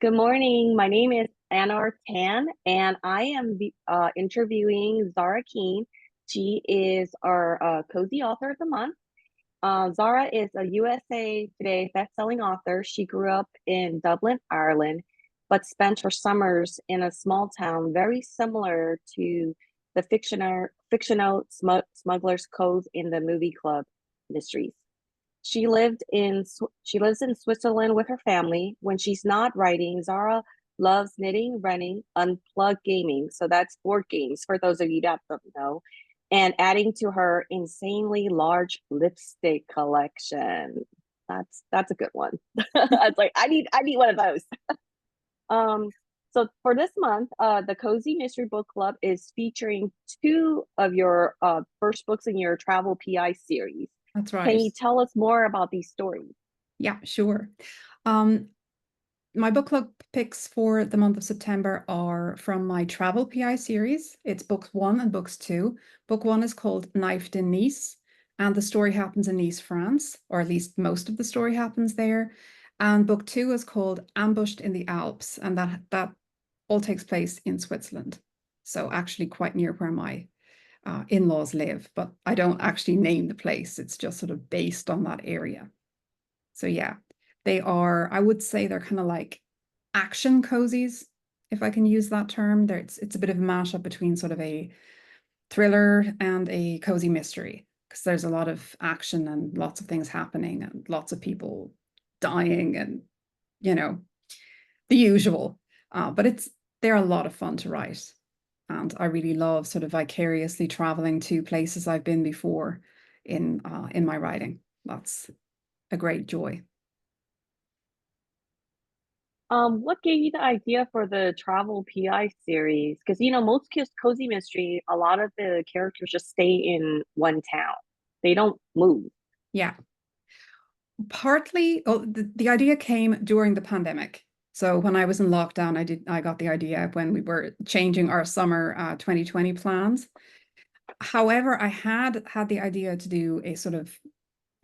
Good morning. My name is Anna Tan, and I am interviewing Zara Keane. She is our cozy author of the month. Zara is a USA Today bestselling author. She grew up in Dublin, Ireland, but spent her summers in a small town very similar to the fictional Smuggler's Cove in the movie club mysteries. She lives in Switzerland with her family. When she's not writing, Zara loves knitting, running, unplugged gaming. So that's board games for those of you that don't know, and adding to her insanely large lipstick collection. That's a good one. I was like, I need one of those. Um, so for this month, the Cozy Mystery Book Club is featuring two of your first books in your travel PI series. That's Can right. you tell us more about these stories? Yeah, sure. Um, my book club picks for the month of September are from my travel PI series. It's books one and books two. Book one is called Knifed in Nice, and the story happens in Nice, France, or at least most of the story happens there. And book two is called Ambushed in the Alps, and that all takes place in Switzerland. So actually quite near where my in-laws live, but I don't actually name the place. It's just sort of based on that area. So yeah, they are, I would say they're kind of like action cozies, if I can use that term. It's a bit of a mashup between sort of a thriller and a cozy mystery, because there's a lot of action and lots of things happening and lots of people dying and, you know, the usual. But they're a lot of fun to write. And I really love sort of vicariously traveling to places I've been before in my writing. That's a great joy. What gave you the idea for the travel PI series? Because most cozy mystery, a lot of the characters just stay in one town. They don't move. Yeah. Partly, the idea came during the pandemic. So when I was in lockdown, I got the idea when we were changing our summer 2020 plans. However, I had the idea to do a sort of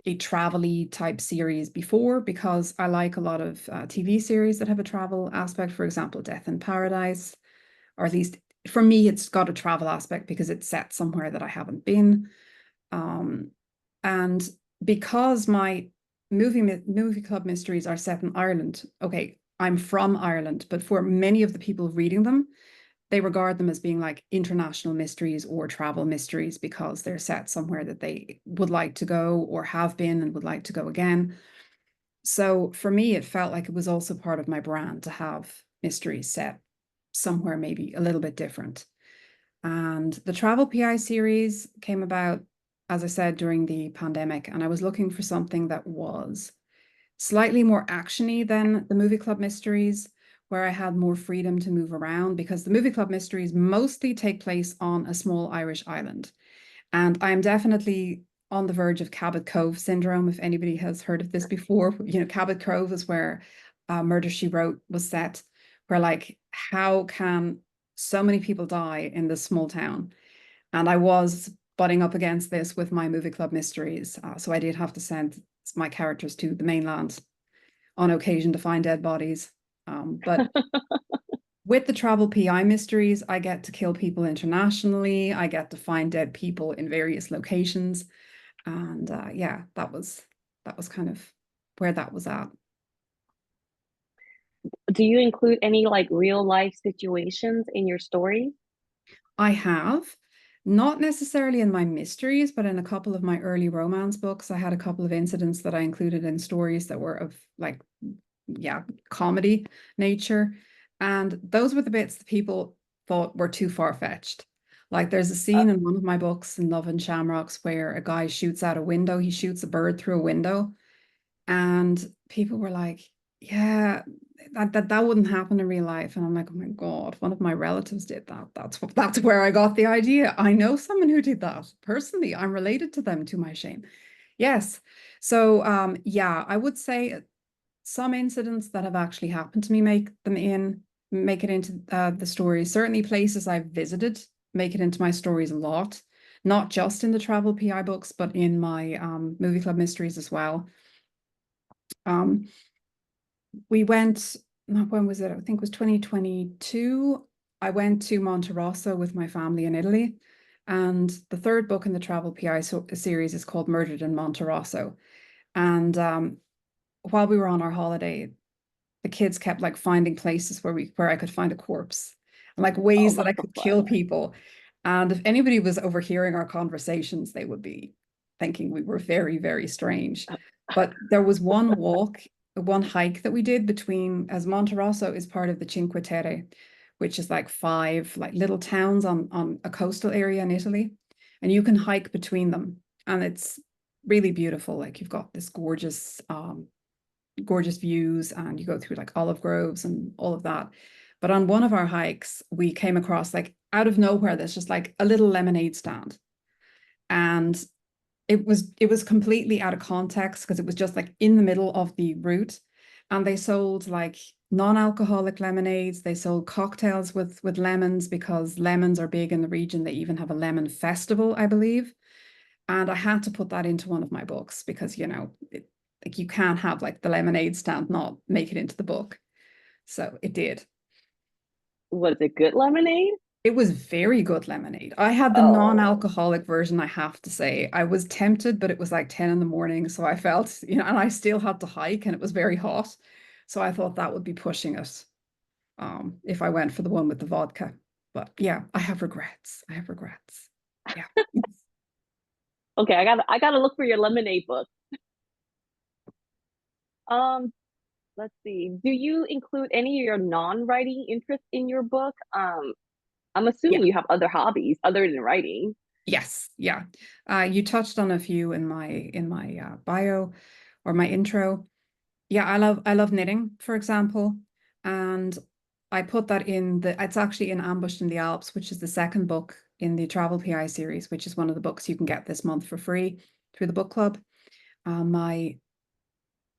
a travel-y type series before because I like a lot of TV series that have a travel aspect. For example, Death in Paradise, or at least for me, it's got a travel aspect because it's set somewhere that I haven't been. Um, and because my movie club mysteries are set in Ireland, okay, I'm from Ireland, but for many of the people reading them, they regard them as being like international mysteries or travel mysteries because they're set somewhere that they would like to go or have been and would like to go again. So for me, it felt like it was also part of my brand to have mysteries set somewhere maybe a little bit different. And the Travel PI series came about, as I said, during the pandemic, and I was looking for something that was slightly more actiony than the movie club mysteries, where I had more freedom to move around because the movie club mysteries mostly take place on a small Irish island. And I'm definitely on the verge of Cabot Cove syndrome, if anybody has heard of this before. You know, Cabot Cove is where Murder, She Wrote was set, where like, how can so many people die in this small town? And I was butting up against this with my movie club mysteries. So I did have to send my characters to the mainland on occasion to find dead bodies. But with the travel PI mysteries, I get to kill people internationally. I get to find dead people in various locations. And yeah, that was kind of where that was at. Do you include any like real life situations in your story? I have, not necessarily in my mysteries, but in a couple of my early romance books, I had a couple of incidents that I included in stories that were of like, yeah, comedy nature. And those were the bits that people thought were too far-fetched. Like there's a Uh, scene in one of my books in Love and Shamrocks where a guy shoots out a window, he shoots a bird through a window. And people were like, yeah, that wouldn't happen in real life. And I'm like, oh my God, one of my relatives did that. That's where I got the idea. I know someone who did that. Personally, I'm related to them to my shame. Yes. So yeah, I would say some incidents that have actually happened to me make it into the stories. Certainly places I've visited make it into my stories a lot, not just in the travel PI books, but in my movie club mysteries as well. Um, we went. when was it? I think it was 2022. I went to Monte Rosso with my family in Italy. And the third book in the Travel PI series is called Murdered in Monte Rosso. And while we were on our holiday, the kids kept like finding places where I could find a corpse, and like Oh, ways that that's I so could kill fun. people. And if anybody was overhearing our conversations, they would be thinking we were very, very strange. But there was one hike that we did between, as Monterosso is part of the Cinque Terre, which is like five like little towns on a coastal area in Italy, and you can hike between them, and it's really beautiful. Like you've got this gorgeous views, and you go through like olive groves and all of that. But on one of our hikes, we came across like out of nowhere, there's just like a little lemonade stand. And it was completely out of context because it was just like in the middle of the route. And they sold like non-alcoholic lemonades. They sold cocktails with lemons because lemons are big in the region. They even have a lemon festival, I believe. And I had to put that into one of my books because, like you can't have like the lemonade stand not make it into the book. So it did. Was it good lemonade? It was very good lemonade. I had the Oh, non-alcoholic version, I have to say. I was tempted, but it was like 10 in the morning. So I felt, and I still had to hike and it was very hot. So I thought that would be pushing it if I went for the one with the vodka. But yeah, I have regrets. I have regrets. Yeah. okay. I gotta look for your lemonade book. Um, let's see. Do you include any of your non-writing interests in your book? I'm Yeah. assuming you have other hobbies other than writing. Yes, yeah. You touched on a few in my bio or my intro. Yeah, I love knitting, for example, and I put that in the. It's actually in Ambushed in the Alps, which is the second book in the Travel PI series, which is one of the books you can get this month for free through the book club. My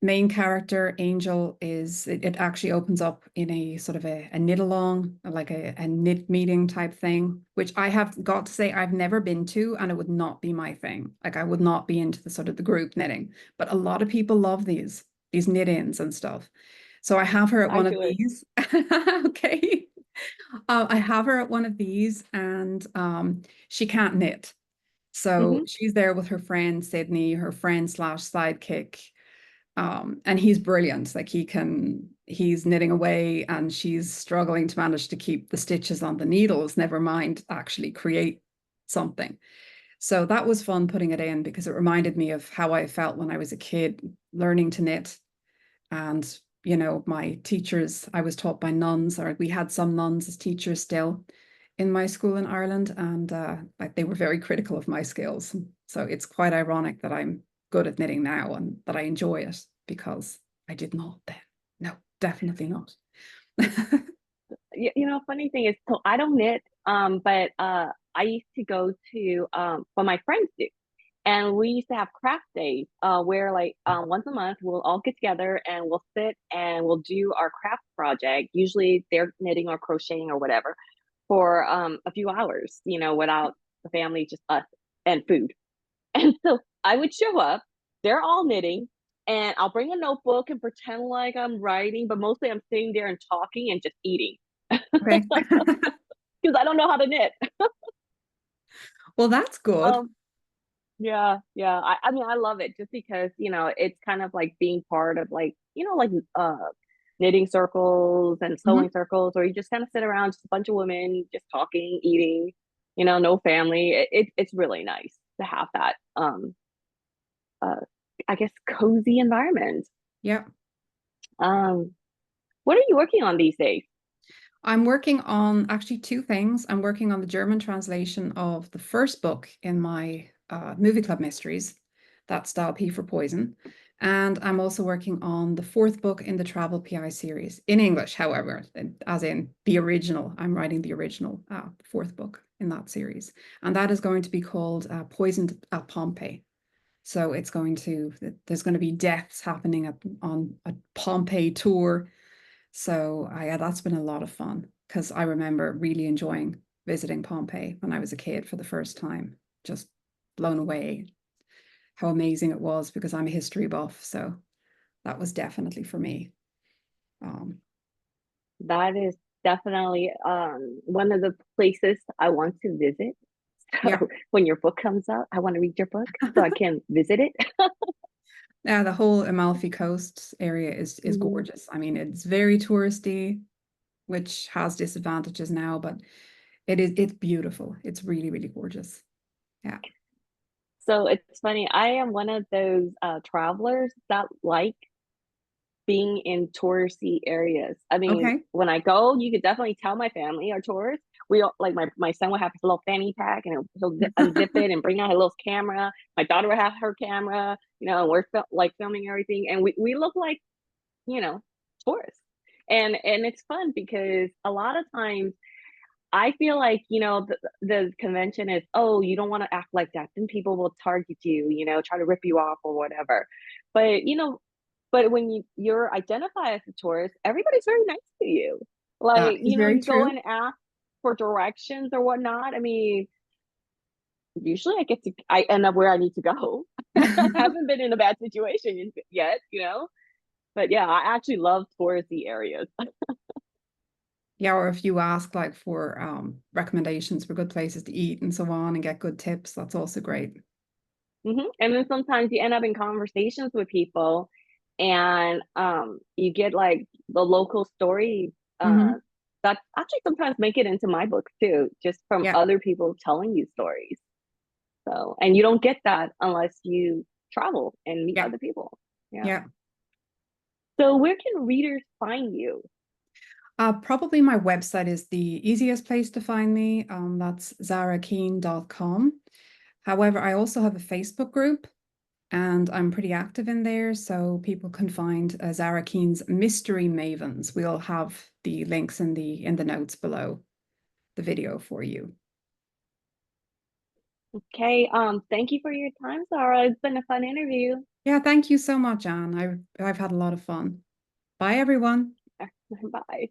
main character, Angel, it actually opens up in a sort of a knit along, like a knit meeting type thing, which I have got to say I've never been to, and it would not be my thing. Like I would not be into the sort of the group knitting, but a lot of people love these knit-ins and stuff. So I have her at I one of do it. these. Okay. I have her at one of these, and she can't knit. So Hmm. she's there with her friend Sydney, her friend slash sidekick, and he's brilliant. Like he's knitting away and she's struggling to manage to keep the stitches on the needles, never mind actually create something. So that was fun putting it in because it reminded me of how I felt when I was a kid learning to knit. And, my teachers, I was taught by nuns, or we had some nuns as teachers still in my school in Ireland, and like they were very critical of my skills. So it's quite ironic that I'm good at knitting now and that I enjoy it because I did not then. No, definitely not. Funny thing is, so I don't knit, but I used to go to, but my friends do. And we used to have craft days where, like, once a month, we'll all get together and we'll sit and we'll do our craft project. Usually they're knitting or crocheting or whatever for a few hours, without the family, just us and food. And so I would show up, they're all knitting, and I'll bring a notebook and pretend like I'm writing, but mostly I'm sitting there and talking and just eating Okay. because I don't know how to knit. Well, that's good. Um, Yeah, yeah. I mean, I love it just because, it's kind of like being part of like, knitting circles and Mhm. sewing circles, or you just kind of sit around, just a bunch of women just talking, eating, no family. It's really nice to have that uh I guess cozy environment. Yeah. Um, what are you working on these days? I'm working on actually two things. I'm working on the German translation of the first book in my movie club mysteries, that's Style P for Poison. And I'm also working on the fourth book in the Travel PI series in English, however, as in the original. I'm writing the original fourth book in that series. And that is going to be called Poisoned at Pompeii. So there's going to be deaths happening on a Pompeii tour, so that's been a lot of fun because I remember really enjoying visiting Pompeii when I was a kid for the first time. Just blown away how amazing it was because I'm a history buff. So that was definitely for me. Um, That is definitely one of the places I want to visit. Yeah. So when your book comes out, I want to read your book so I can visit it. Yeah, the whole Amalfi Coast area is Mhm. gorgeous. I mean, it's very touristy, which has disadvantages now, but it's beautiful. It's really, really gorgeous. Yeah. So it's funny. I am one of those travelers that like being in touristy areas. I mean, Okay. when I go, you could definitely tell my family are tourists. We all, like my son would have his little fanny pack and he'll unzip it and bring out his little camera. My daughter would have her camera, and we're like filming everything, and we look like you know tourists. And it's fun because a lot of times I feel like, the convention is, oh, you don't want to act like that. Then people will target you, try to rip you off or whatever. But, but when you're identified as a tourist, everybody's very nice to you. That Like, is very you go true. and ask for directions or whatnot. I mean, usually I end up where I need to go. I haven't been in a bad situation yet. But yeah, I actually love touristy areas. Yeah, or if you ask like for recommendations for good places to eat and so on and get good tips, that's also great. And then sometimes you end up in conversations with people and you get like the local stories Hmm. that actually sometimes make it into my books too, just from Yeah. other people telling you stories. So, and you don't get that unless you travel and meet Yeah. other people. Yeah. Yeah. So, where can readers find you? Probably my website is the easiest place to find me. That's zarakeane.com. However, I also have a Facebook group and I'm pretty active in there, so people can find Zara Keane's Mystery Mavens. We'll have the links in the notes below the video for you. Okay. Thank you for your time, Zara. It's been a fun interview. Yeah, thank you so much, Anne. I've had a lot of fun. Bye, everyone. Bye.